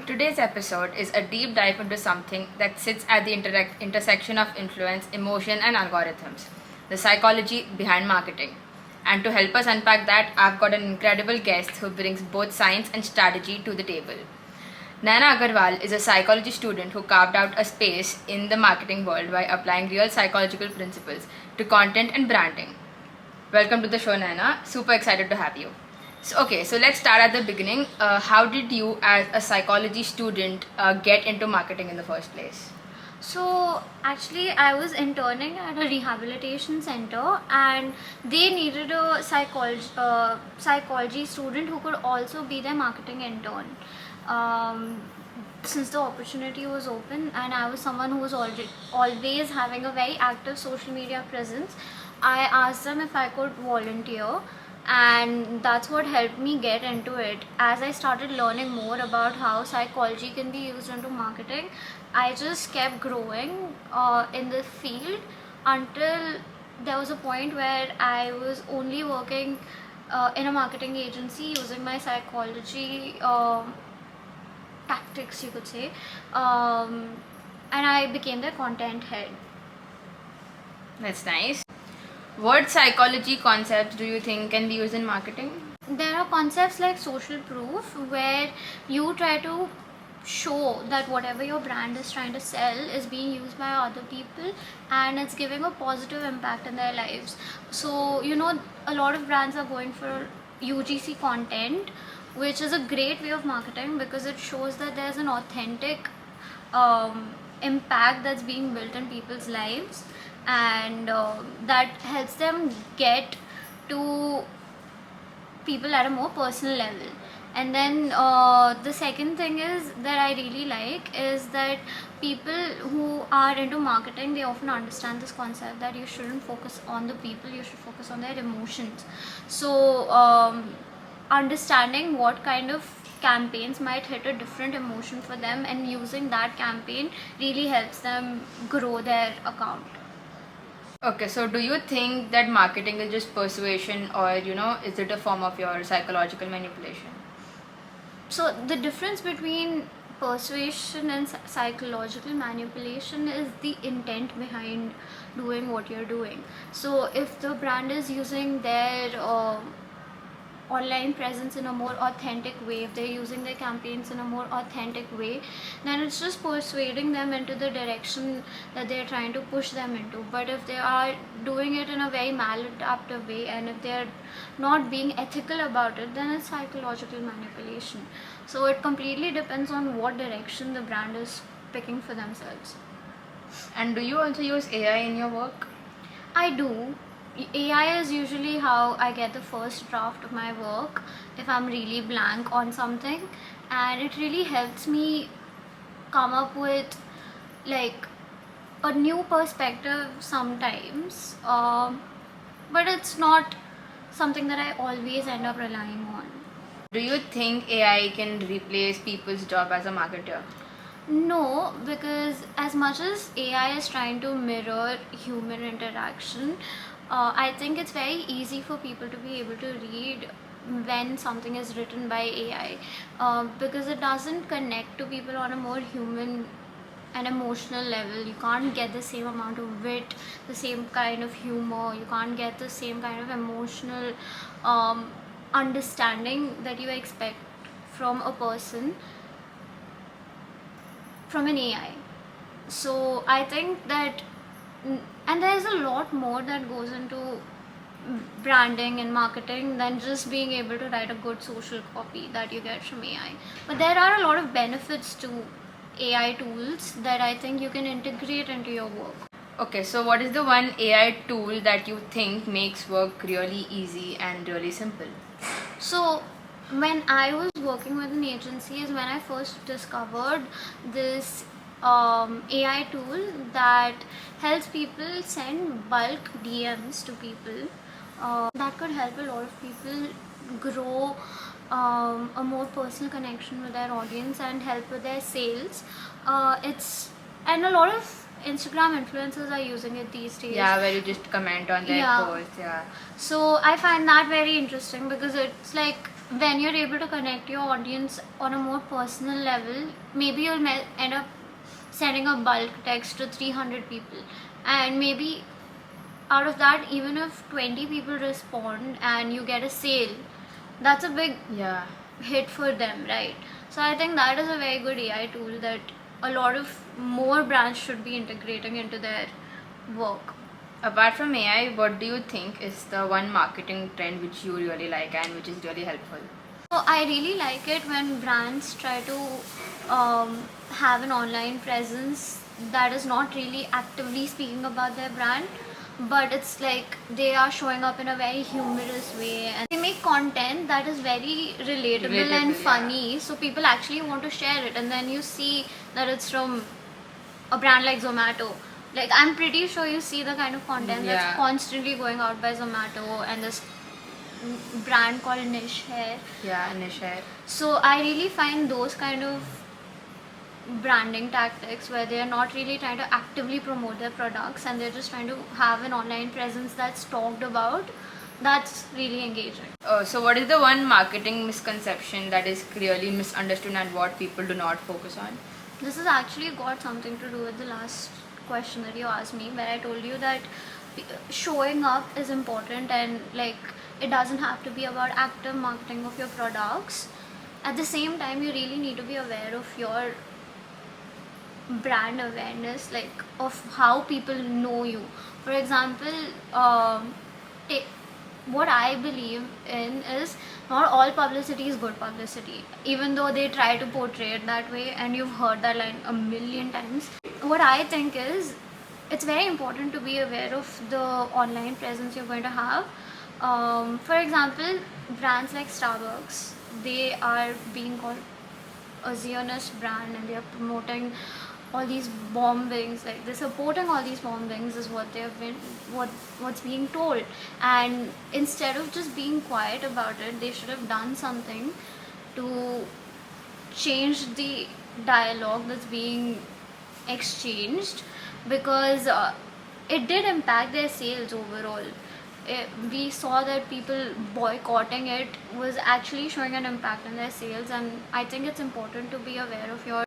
Today's episode is a deep dive into something that sits at the intersection of influence, emotion, and algorithms, the psychology behind marketing. And to help us unpack that, I've got an incredible guest who brings both science and strategy to the table. Naina Agarwal is a psychology student who carved out a space in the marketing world by applying real psychological principles to content and branding. Welcome to the show, Naina. Super excited to have you. So let's start at the beginning. How did you, as a psychology student, get into marketing in the first place? So actually, I was interning at a rehabilitation center, and they needed a psychology student who could also be their marketing intern. Since the opportunity was open, and I was someone who was always having a very active social media presence, I asked them if I could volunteer, and that's what helped me get into it. As I started learning more about how psychology can be used into marketing, I just kept growing in the field until there was a point where I was only working in a marketing agency using my psychology tactics, you could say, and I became the content head. That's nice. What psychology concepts do you think can be used in marketing? There are concepts like social proof, where you try to show that whatever your brand is trying to sell is being used by other people and it's giving a positive impact in their lives. So, a lot of brands are going for UGC content, which is a great way of marketing because it shows that there's an authentic impact that's being built in people's lives, and that helps them get to people at a more personal level. And then the second thing is that I really like is that people who are into marketing, they often understand this concept that you shouldn't focus on the people, you should focus on their emotions. So understanding what kind of campaigns might hit a different emotion for them and using that campaign really helps them grow their account. Okay, so do you think that marketing is just persuasion, or is it a form of your psychological manipulation? So the difference between persuasion and psychological manipulation is the intent behind doing what you're doing. So if the brand is using their online presence in a more authentic way, if they're using their campaigns in a more authentic way, then it's just persuading them into the direction that they're trying to push them into. But if they are doing it in a very maladaptive way, and if they're not being ethical about it, then it's psychological manipulation. So it completely depends on what direction the brand is picking for themselves. And do you also use AI in your work? I do. AI is usually how I get the first draft of my work if I'm really blank on something, and it really helps me come up with like a new perspective sometimes, but it's not something that I always end up relying on. Do you think AI can replace people's job as a marketer? No, because as much as AI is trying to mirror human interaction, I think it's very easy for people to be able to read when something is written by AI, because it doesn't connect to people on a more human and emotional level. You can't get the same amount of wit, the same kind of humor, you can't get the same kind of emotional understanding that you expect from a person from an AI. So I think that, and there's a lot more that goes into branding and marketing than just being able to write a good social copy that you get from AI. But there are a lot of benefits to AI tools that I think you can integrate into your work. Okay, so what is the one AI tool that you think makes work really easy and really simple? So when I was working with an agency is when I first discovered this AI tool that helps people send bulk DMs to people. That could help a lot of people grow a more personal connection with their audience and help with their sales. And a lot of Instagram influencers are using it these days. Yeah, where you just comment on their Yeah. posts. Yeah. So I find that very interesting because it's like when you're able to connect your audience on a more personal level, maybe you'll end up sending a bulk text to 300 people, and maybe out of that, even if 20 people respond and you get a sale, that's a big Yeah. hit for them, right? So I think that is a very good AI tool that a lot of more brands should be integrating into their work. Apart from AI, what do you think is the one marketing trend which you really like and which is really helpful? So I really like it when brands try to have an online presence that is not really actively speaking about their brand, but it's like they are showing up in a very humorous way, and they make content that is very relatable and Relatable, funny, so people actually want to share it. And then you see that it's from a brand like Zomato. Like, I'm pretty sure you see the kind of content Yeah. that's constantly going out by Zomato and this brand called Niche Hair. Yeah, niche hair. So I really find those kind of branding tactics where they are not really trying to actively promote their products and they're just trying to have an online presence that's talked about, that's really engaging. So what is the one marketing misconception that is clearly misunderstood and what people do not focus on? This has actually got something to do with the last question that you asked me, where I told you that showing up is important, and like, it doesn't have to be about active marketing of your products. At the same time, you really need to be aware of your brand awareness, like of how people know you. For example, what I believe in is not all publicity is good publicity, even though they try to portray it that way, and you've heard that line a million times. What I think is, it's very important to be aware of the online presence you're going to have. For example, brands like Starbucks, they are being called a Zionist brand, and they are promoting all these bombings, like they're supporting all these bombings is what they've been what's being told. And instead of just being quiet about it, they should have done something to change the dialogue that's being exchanged, because it did impact their sales overall. We saw that people boycotting it was actually showing an impact on their sales, and I think it's important to be aware of your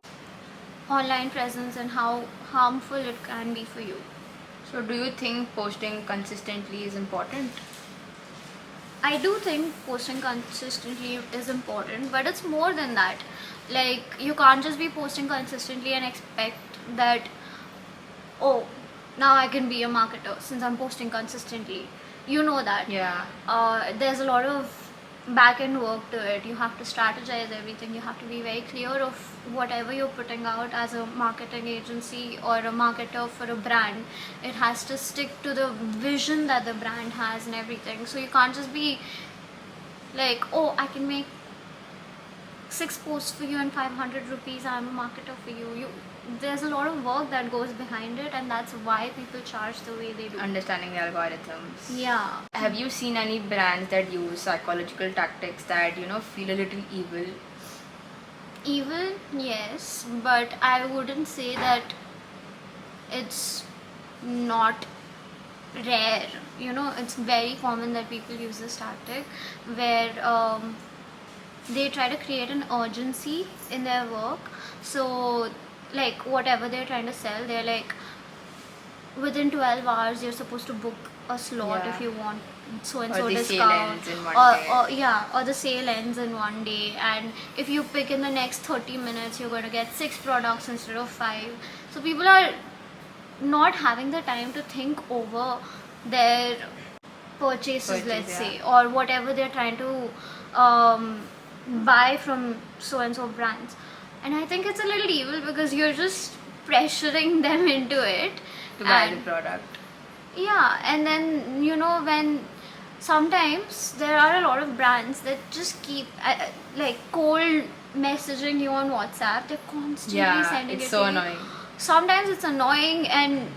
online presence and how harmful it can be for you. So do you think posting consistently is important? I do think posting consistently is important, but it's more than that. Like, you can't just be posting consistently and expect that, oh, now I can be a marketer since I'm posting consistently. You know that. Yeah. There's a lot of back end work to it. You have to strategize everything. You have to be very clear of whatever you're putting out as a marketing agency or a marketer for a brand. It has to stick to the vision that the brand has and everything. So you can't just be like, oh, I can make 6 posts for you and 500 rupees, I'm a marketer for you. There's a lot of work that goes behind it, and that's why people charge the way they do. Understanding the algorithms. Yeah. Have you seen any brands that use psychological tactics that, feel a little evil? Evil, yes, but I wouldn't say that it's not rare. It's very common that people use this tactic where they try to create an urgency in their work. So, like, whatever they're trying to sell, they're like, within 12 hours you're supposed to book a slot if you want so and so Or the discount, sale ends in one day. or the sale ends in one day, and if you pick in the next 30 minutes you're going to get 6 products instead of 5. So people are not having the time to think over their purchases, let's say, or whatever they're trying to buy from so and so brands. And I think it's a little evil because you're just pressuring them into it To buy the product. Yeah, and then when sometimes there are a lot of brands that just keep like cold messaging you on WhatsApp. They're constantly sending it it's so to you. annoying. Sometimes it's annoying, and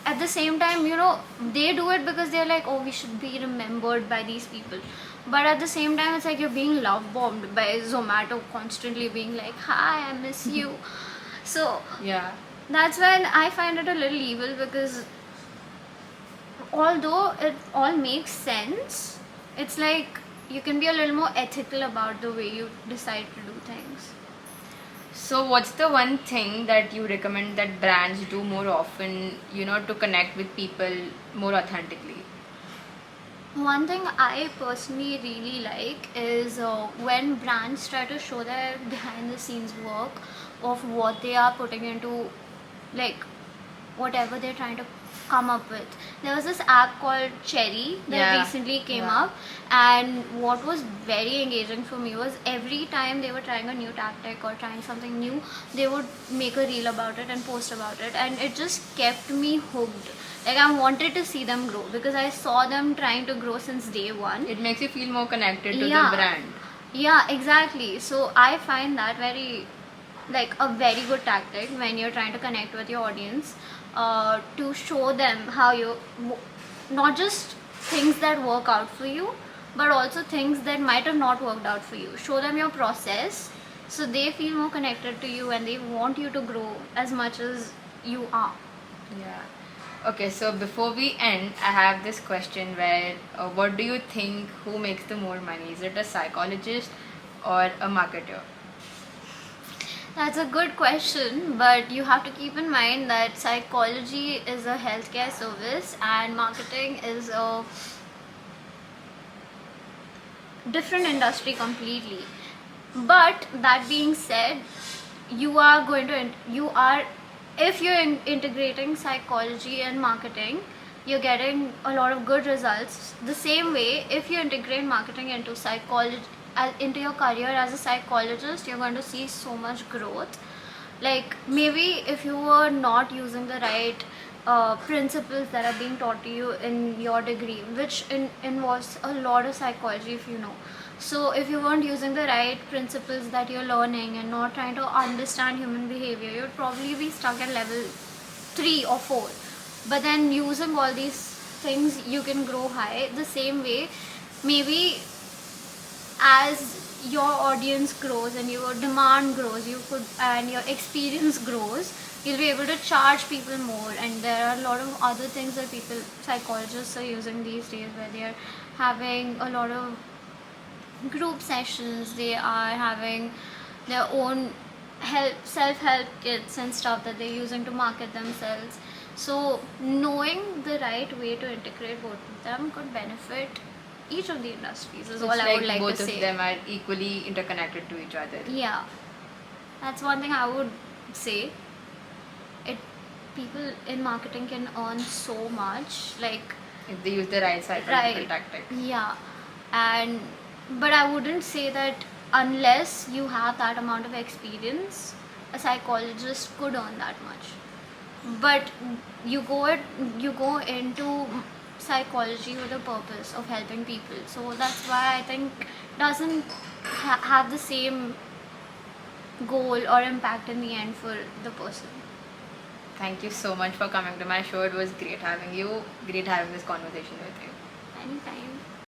at the same time, they do it because they're like, oh, we should be remembered by these people. But at the same time, it's like you're being love bombed by Zomato, constantly being like, hi, I miss you. So Yeah. that's when I find it a little evil, because although it all makes sense, it's like you can be a little more ethical about the way you decide to do things. So, what's the one thing that you recommend that brands do more often, to connect with people more authentically? One thing I personally really like is when brands try to show their behind the scenes work of what they are putting into, like, whatever they're trying to come up with. There was this app called Cherry that Yeah, recently came yeah. up, and what was very engaging for me was every time they were trying a new tactic or trying something new, they would make a reel about it and post about it, and it just kept me hooked. Like, I wanted to see them grow because I saw them trying to grow since day one. It makes you feel more connected to the Yeah. brand. Yeah, exactly. So I find that like a very good tactic when you're trying to connect with your audience, to show them how not just things that work out for you, but also things that might have not worked out for you. Show them your process so they feel more connected to you and they want you to grow as much as you are. Yeah. Okay, so before we end, I have this question where what do you think, who makes the more money? Is it a psychologist or a marketer? That's a good question, but you have to keep in mind that psychology is a healthcare service and marketing is a different industry completely. But that being said, you are going to you are if you're integrating psychology and marketing, you're getting a lot of good results. The same way, if you integrate marketing into psychology, into your career as a psychologist, you're going to see so much growth. Like, maybe if you were not using the right principles that are being taught to you in your degree, which involves a lot of psychology, if you know. So if you weren't using the right principles that you're learning and not trying to understand human behavior, you'd probably be stuck at level 3 or 4. But then using all these things, you can grow high. The same way, maybe as your audience grows and your demand grows, you could, and your experience grows, you'll be able to charge people more. And there are a lot of other things that people, psychologists, are using these days, where they're having a lot of group sessions, they are having their own self-help kits and stuff that they're using to market themselves. So knowing the right way to integrate both of them could benefit each of the industries, is So all it's I would like both to say. of them are equally interconnected to each other. Yeah, that's one thing I would say. It People in marketing can earn so much, like, If they use the right psychological right, tactic. yeah. And but I wouldn't say that unless you have that amount of experience, a psychologist could earn that much. But you go into psychology with a purpose of helping people, so that's why I think doesn't have the same goal or impact in the end for the person. Thank you so much for coming to my show. It was great having you. Great having this conversation with you. Anytime.